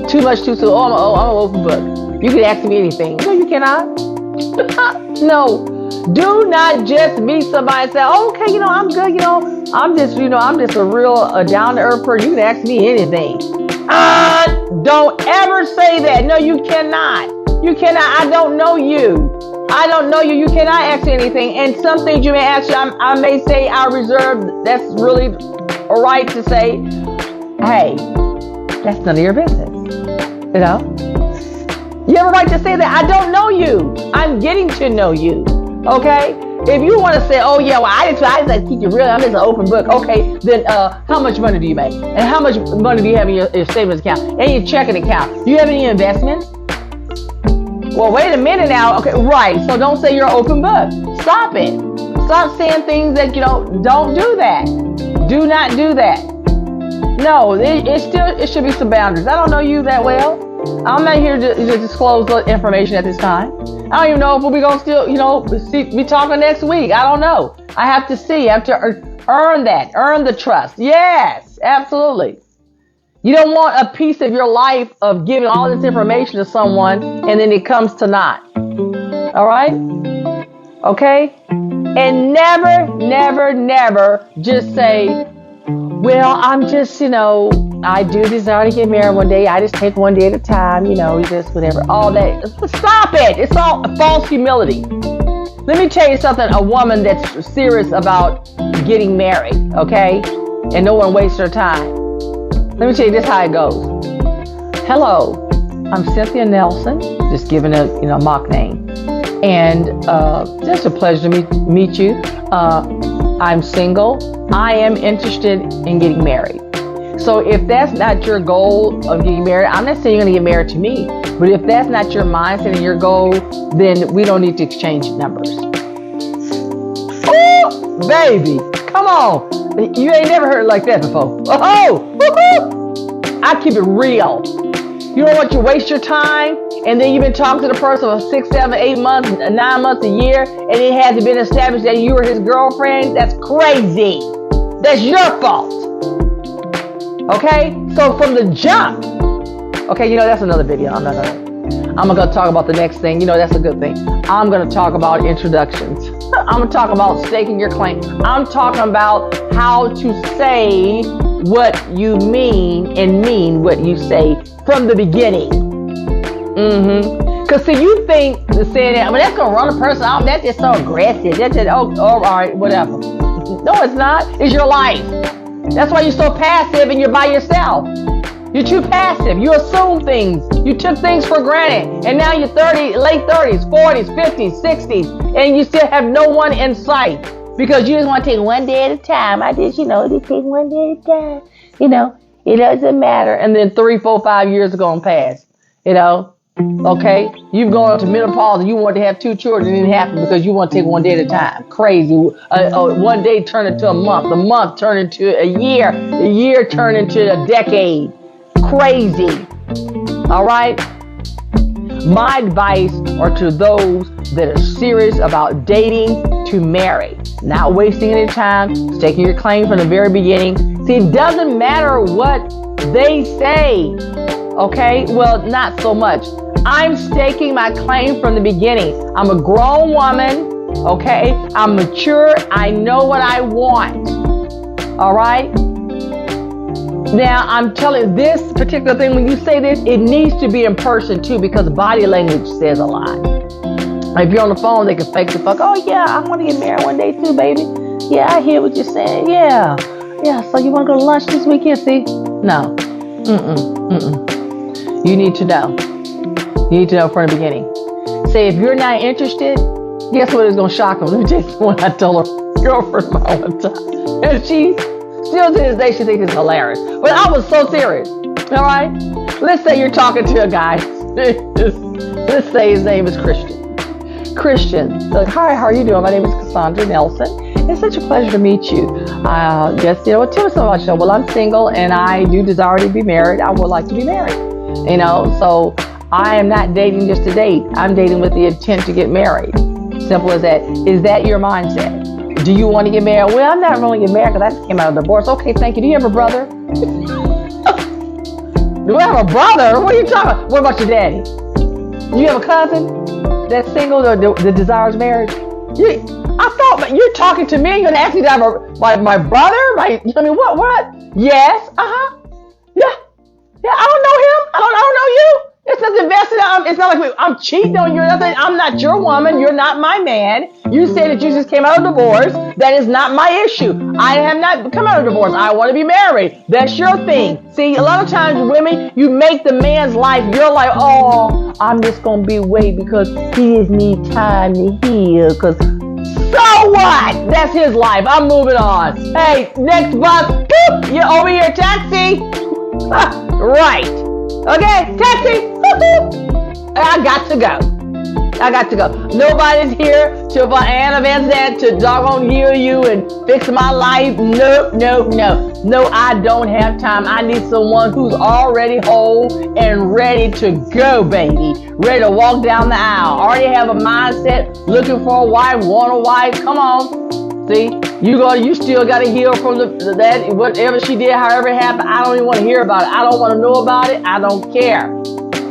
Too much too soon. I'm an open book. You can ask me anything. No, you cannot. No. Do not just meet somebody and say, oh, okay, I'm good, I'm just a real down-to-earth person. You can ask me anything. Don't ever say that. No, you cannot. You cannot. I don't know you. You cannot ask me anything. And some things you may ask, I may say I reserve. That's really a right to say, hey, that's none of your business. You have a right to say that. I don't know you. I'm getting to know you. Okay? If you want to say, oh yeah, well, I just like to keep you real, I'm just an open book. Okay, then how much money do you make? And how much money do you have in your savings account and your checking account? Do you have any investments? Well, wait a minute now. Okay, right. So don't say you're an open book. Stop it. Stop saying things that don't do that. Do not do that. No, it should be some boundaries. I don't know you that well. I'm not here to disclose the information at this time. I don't even know if we're going to still, be talking next week. I don't know. I have to see. I have to earn the trust. Yes, absolutely. You don't want a piece of your life of giving all this information to someone and then it comes to naught. All right? Okay? And never just say, well, I'm just, I do desire to get married one day. I just take one day at a time, just whatever. All that. Stop it. It's all false humility. Let me tell you something. A woman that's serious about getting married, okay? And no one wastes her time. Let me tell you this how it goes. Hello, I'm Cynthia Nelson, just giving a mock name. And just a pleasure to meet you. I'm single. I am interested in getting married. So if that's not your goal of getting married, I'm not saying you're going to get married to me, but if that's not your mindset and your goal, then we don't need to exchange numbers. Oh, baby, come on. You ain't never heard it like that before. Oh, woo-hoo. I keep it real. You don't want to waste your time, and then you've been talking to the person for 6, 7, 8 months, 9 months, a year, and it hasn't been established that you were his girlfriend. That's crazy. That's your fault. Okay? So from the jump, okay, that's another video. I'm going to talk about the next thing. That's a good thing. I'm going to talk about introductions. I'm going to talk about staking your claim. I'm talking about how to say what you mean and mean what you say from the beginning. Because see, you think to say that, that's going to run a person off. That's just so aggressive. That's just, all right, whatever. No, it's not. It's your life. That's why you're so passive and you're by yourself. You're too passive. You assume things. You took things for granted. And now you're 30, late 30s, 40s, 50s, 60s, and you still have no one in sight because you just want to take one day at a time. Just take one day at a time. It doesn't matter. And then 3, 4, 5 years are going to pass. Okay? You've gone up to menopause and you want to have 2 children. It didn't happen because you want to take one day at a time. Crazy. One day turned into a month turned into a year turned into a decade. Crazy. All right? My advice are to those that are serious about dating to marry. Not wasting any time, staking your claim from the very beginning. See, it doesn't matter what they say. Okay? Well, not so much. I'm staking my claim from the beginning. I'm a grown woman. Okay? I'm mature. I know what I want. All right? Now, I'm telling this particular thing, when you say this, it needs to be in person too, because body language says a lot. If you're on the phone, they can fake the fuck. Oh, yeah, I want to get married one day too, baby. Yeah, I hear what you're saying. Yeah, so you want to go to lunch this weekend? See? No. You need to know. You need to know from the beginning. Say, if you're not interested, guess what is going to shock them? Let me tell you what I told her girlfriend about one time. And she... still to this day, she thinks it's hilarious. But I was so serious. All right? Let's say you're talking to a guy. Let's say his name is Christian. Christian. Like, hi, how are you doing? My name is Cassandra Nelson. It's such a pleasure to meet you. Tell me something about you. Well, I'm single and I do desire to be married. I would like to be married. So I am not dating just to date. I'm dating with the intent to get married. Simple as that. Is that your mindset? Do you want to get married? Well, I'm not really getting married because I just came out of divorce. Okay, thank you. Do you have a brother? Do I have a brother? What are you talking about? What about your daddy? Do you have a cousin that's single that desires marriage? I thought you're talking to me. You're going to ask me to have my brother? What? Yes. Yeah. I don't know him. I don't know you. It's nothing vested. It's not like I'm cheating on you or nothing. I'm not your woman. You're not my man. You say that you just came out of divorce. That is not my issue. I have not come out of divorce. I want to be married. That's your thing. See, a lot of times, women, you make the man's life your life. Oh, I'm just going to be waiting because he just needs time to heal. So what? That's his life. I'm moving on. Hey, next bus. Boop, you're over here. Taxi. Right. Okay, taxi. I got to go. Nobody's here to Anna Van Zant to doggone heal you and fix my life. No, I don't have time. I need someone who's already whole and ready to go, baby. Ready to walk down the aisle. Already have a mindset, looking for a wife, want a wife. Come on. See, you still got to heal from that, whatever she did, however it happened. I don't even want to hear about it. I don't want to know about it. I don't care.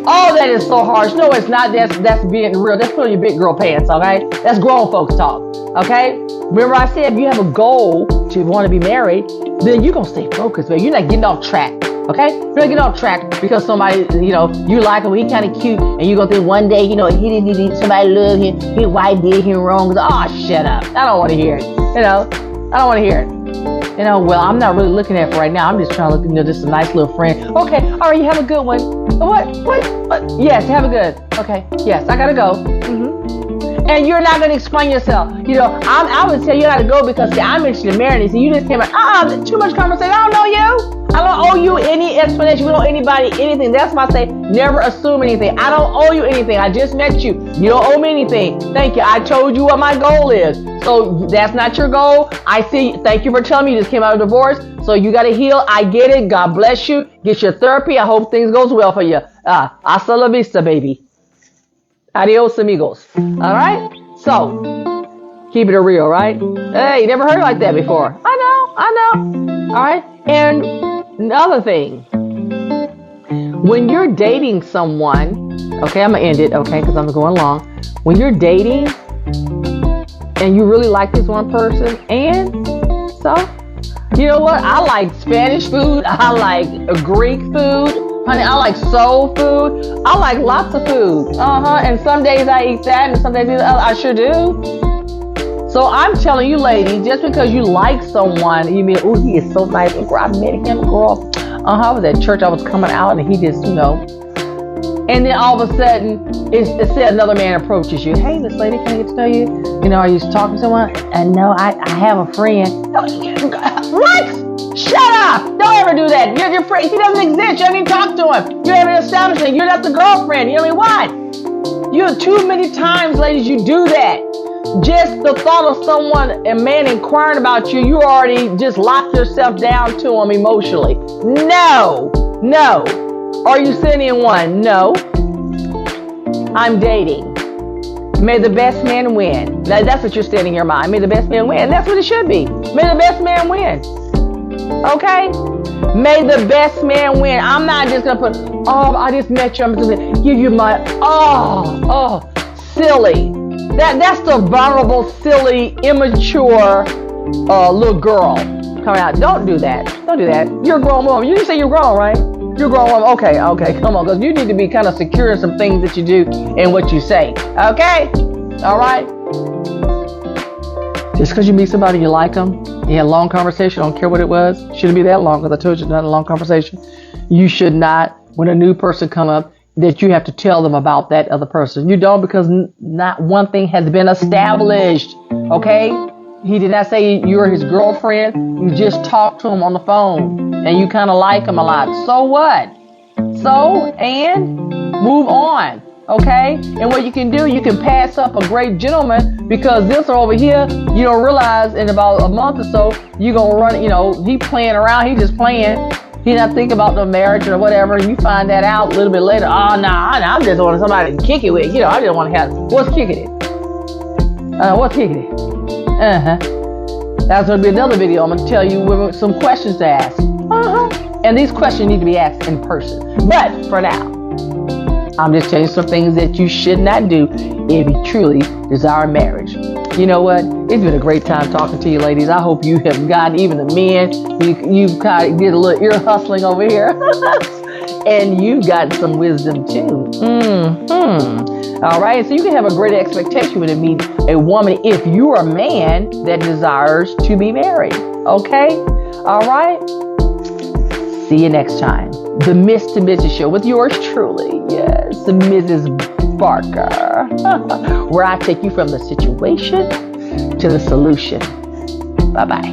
All that is so harsh. No, it's not. That's being real. That's putting your big girl pants, okay? That's grown folks talk, okay? Remember I said if you have a goal to want to be married, then you're going to stay focused, baby. You're not getting off track, okay? You're not getting off track because somebody, you like him, he kind of cute, and you're going to think one day, he didn't, somebody love him, his wife did him wrong. Oh, shut up. I don't want to hear it. I don't want to hear it. Well, I'm not really looking at it right now. I'm just trying to look, just a nice little friend. Okay, all right, you have a good one. What? Yes, have a good. Okay, yes, I gotta go. And you're not gonna explain yourself. I would tell you how to go because I'm interested in marriage. And you just came out. Too much conversation. I don't know you. I don't owe you any explanation. We don't owe anybody anything. That's why I say never assume anything. I don't owe you anything. I just met you. You don't owe me anything. Thank you. I told you what my goal is. So that's not your goal. I see. Thank you for telling me you just came out of divorce. So you got to heal. I get it. God bless you. Get your therapy. I hope things goes well for you. Hasta la vista, baby. Adios, amigos. All right? So, keep it real, right? Hey, you never heard it like that before. I know. All right? And another thing. When you're dating someone, okay, I'm going to end it, okay, because I'm going long. When you're dating and you really like this one person, and so, you know what? I like Spanish food. I like Greek food. Honey, I like soul food. I like lots of food. And some days I eat that and some days I sure do. So I'm telling you, lady, just because you like someone, you mean, oh, he is so nice. I met him, girl. I was at church. I was coming out, and he just, and then all of a sudden, it said another man approaches you. Hey, this lady, can I get to know you? Are you talking to someone? And no, I have a friend. What? Shut up! Don't ever do that. Your friend, he doesn't exist. You haven't even talked to him. You haven't established it. You're not the girlfriend. What? Too many times, ladies, you do that. Just the thought of a man inquiring about you, you already just locked yourself down to him emotionally. No. Are you sending one? No. I'm dating. May the best man win. That's what you're setting in your mind. May the best man win. That's what it should be. May the best man win. Okay? May the best man win. I'm not just going to put, I just met you. I'm just going to give you my, silly. That's the vulnerable, silly, immature little girl coming out. Don't do that. You're a grown woman. You didn't say you're grown, right? You're a grown woman. Okay, come on. Because you need to be kind of secure in some things that you do and what you say. Okay? All right? Just because you meet somebody, you like them, you had a long conversation, I don't care what it was. Shouldn't be that long, because I told you it's not a long conversation. You should not, when a new person come up, that you have to tell them about that other person. You don't, because not one thing has been established. Okay? He did not say you were his girlfriend. You just talked to him on the phone and you kind of like him a lot. So what? And move on. Okay? And what you can do, you can pass up a great gentleman, because this over here, you don't realize in about a month or so, you're going to run, he playing around. He just playing. He not thinking about the marriage or whatever. You find that out a little bit later. I just want somebody to kick it with. I just want to have, what's kicking it? What's kicking it? That's going to be another video. I'm going to tell you some questions to ask. And these questions need to be asked in person. But for now, I'm just telling you some things that you should not do if you truly desire marriage. You know what? It's been a great time talking to you, ladies. I hope you have gotten, even the men, you kind of did a little ear hustling over here. And you got some wisdom too. All right. So you can have a great expectation when you meet a woman if you're a man that desires to be married. Okay. All right. See you next time. The Mr. Mrs. Show with yours truly. Yes, Mrs. Barker. Where I take you from the situation to the solution. Bye-bye.